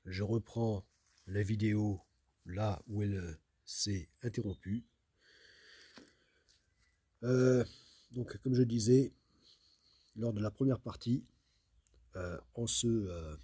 je reprends la vidéo là où elle s'est interrompue. Donc, comme je disais, lors de la première partie, en ce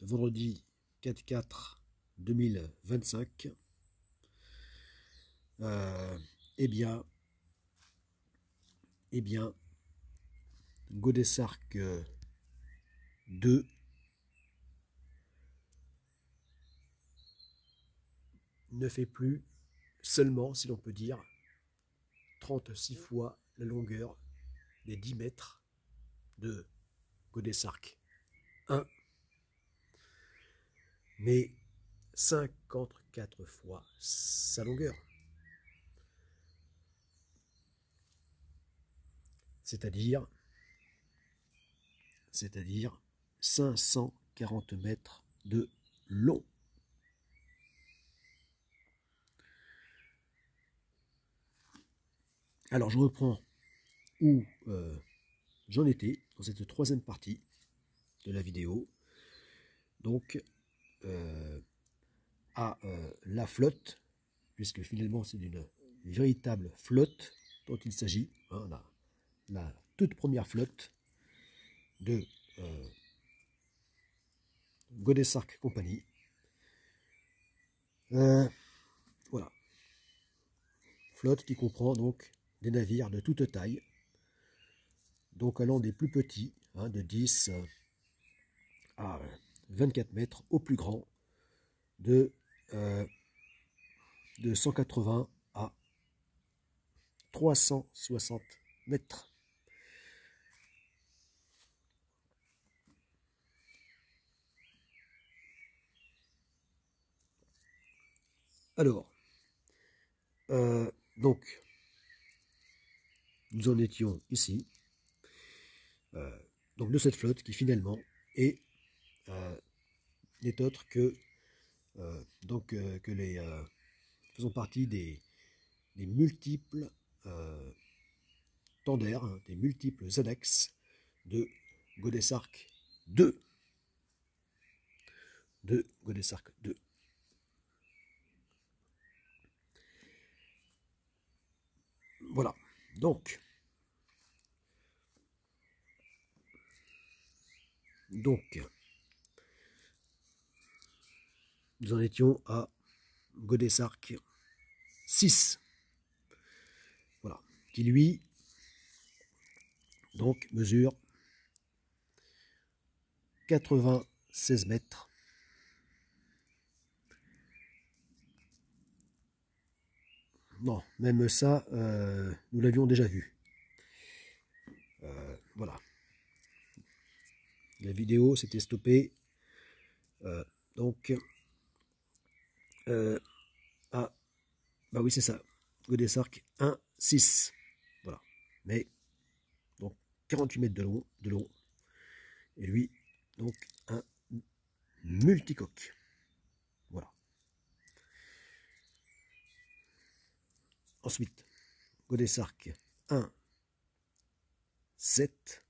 vendredi 4/4/2025, eh bien, Godesarc 2 ne fait plus seulement, si l'on peut dire, 36 fois la longueur des 10 mètres de Godesarc 1, mais 54 fois sa longueur. C'est-à-dire 540 mètres de long. Alors je reprends où j'en étais dans cette troisième partie de la vidéo. Donc à la flotte, puisque finalement c'est d'une véritable flotte dont il s'agit, hein, la toute première flotte de Godesarc Company. Voilà. Flotte qui comprend donc des navires de toute taille, donc allant des plus petits, hein, de 10 à 24 mètres, au plus grand, de 180 à 360 mètres. Alors, donc, nous en étions ici, donc de cette flotte qui finalement est n'est autre que les faisons partie des multiples tenders, hein, des multiples annexes de Godesarc 2. De Godesarc 2. Voilà, donc nous en étions à Godesarc 6, voilà, qui lui donc mesure 96 mètres. Non, même ça, nous l'avions déjà vu. Voilà. La vidéo s'était stoppée. Donc, bah oui, c'est ça. Godesarc 1, 6. Voilà. Mais, donc, 48 mètres de long. Et lui, donc, un multicoque. Voilà. Ensuite, Godesarc 1, 7.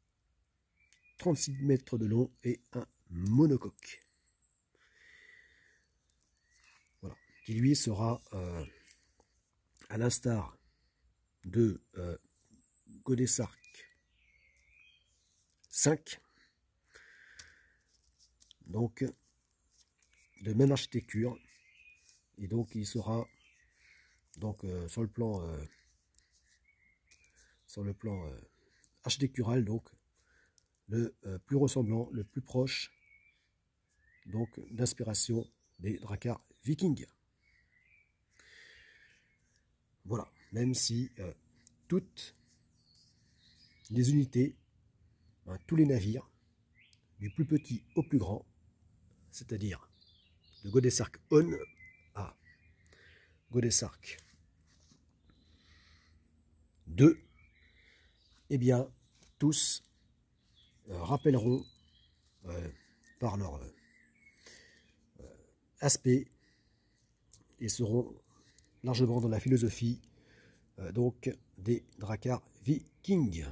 36 mètres de long et un monocoque. Voilà. Qui lui sera, à l'instar de Godesarc 5, donc de même architecture, et donc il sera donc sur le plan architectural, donc le plus ressemblant, le plus proche donc d'inspiration des dracars vikings. Voilà, même si toutes les unités, hein, tous les navires, du plus petit au plus grand, c'est-à-dire de Godesarc On à Godesarc 2, eh bien, tous rappelleront par leur aspect et seront largement dans la philosophie donc des dracars vikings.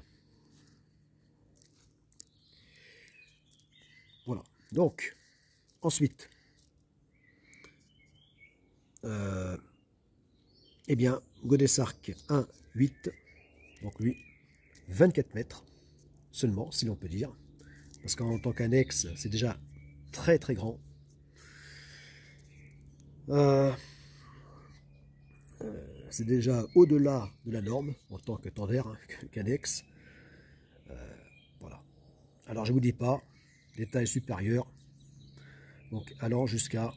Donc, ensuite, eh bien, Godesarc 1.8, donc lui, 24 mètres seulement, si l'on peut dire, parce qu'en tant qu'annexe, c'est déjà très très grand. C'est déjà au-delà de la norme en tant que tendère, hein, qu'annexe. Voilà. Alors je vous dis pas, des tailles supérieures, donc allant jusqu'à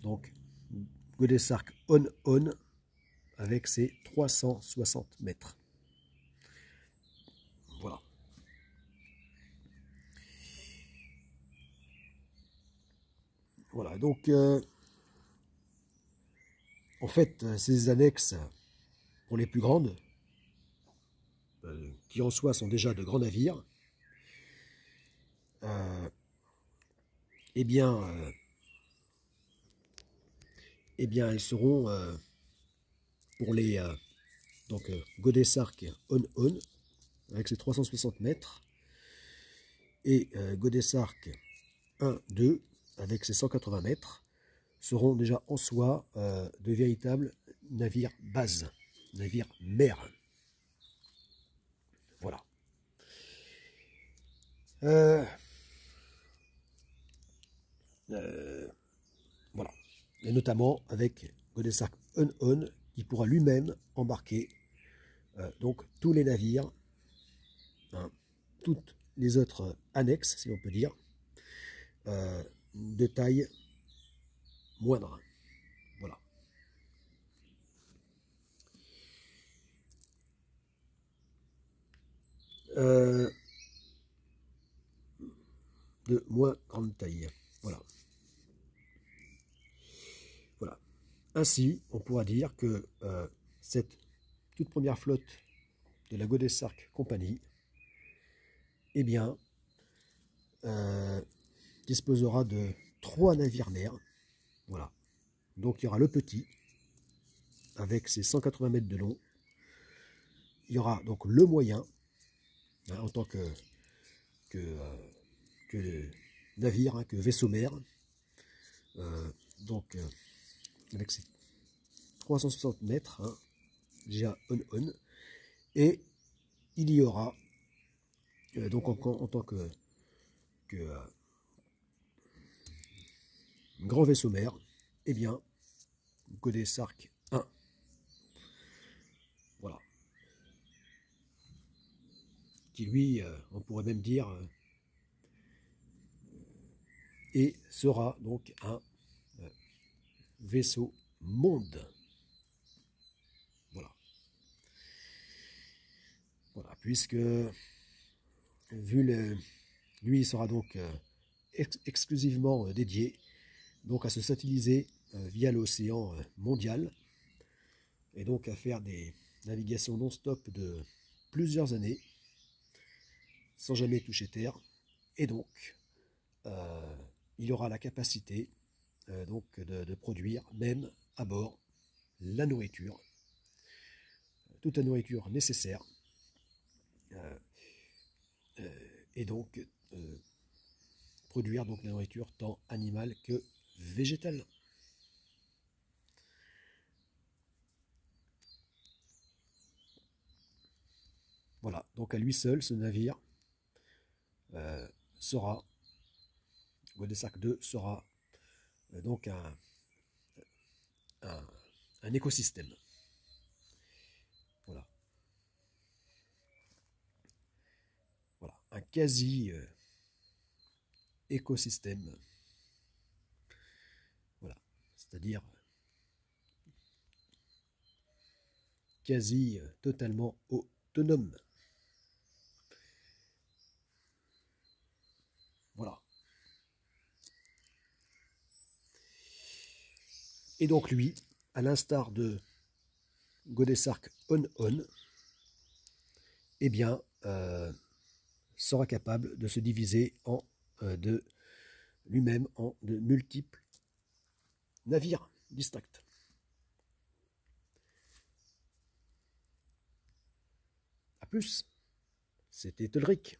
donc Godesarc on avec ses 360 mètres. Voilà. Voilà, donc en fait, ces annexes, pour les plus grandes, qui en soi sont déjà de grands navires, eh bien, elles seront pour les Godesarc on avec ses 360 mètres et Godesarc 1-2 avec ses 180 mètres seront déjà en soi de véritables navires bases, navires mer. Voilà. Voilà. Et notamment avec Godesarc on qui pourra lui-même embarquer donc tous les navires, hein, toutes les autres annexes, si on peut dire, de taille moindre. Voilà. De moins grande taille. Voilà. Voilà. Ainsi, on pourra dire que cette toute première flotte de la Godesarc Compagnie, eh bien, disposera de 3 navires mers. Voilà. Donc il y aura le petit, avec ses 180 mètres de long. Il y aura donc le moyen, hein, en tant que navire, hein, que vaisseau mer. Donc avec ses 360 mètres, hein, déjà on. Et il y aura, donc en tant que grand vaisseau mer, eh bien, Godesarc 1. Voilà. Qui lui, on pourrait même dire, et sera donc un vaisseau monde. Voilà. Voilà, puisque lui sera donc exclusivement dédié donc à se satelliser via l'océan mondial et donc à faire des navigations non-stop de plusieurs années sans jamais toucher terre. Et donc il aura la capacité donc de produire même à bord la nourriture, toute la nourriture nécessaire, et donc produire donc la nourriture tant animale que végétale. Voilà, donc à lui seul, ce navire sera, Godesarc 2 sera donc un écosystème. Voilà. Voilà, un quasi écosystème. Voilà, c'est-à-dire quasi totalement autonome. Voilà. Et donc lui, à l'instar de Godesarc on, eh bien, sera capable de se diviser en lui-même en de multiples navires distincts. A plus, c'était Ulrich.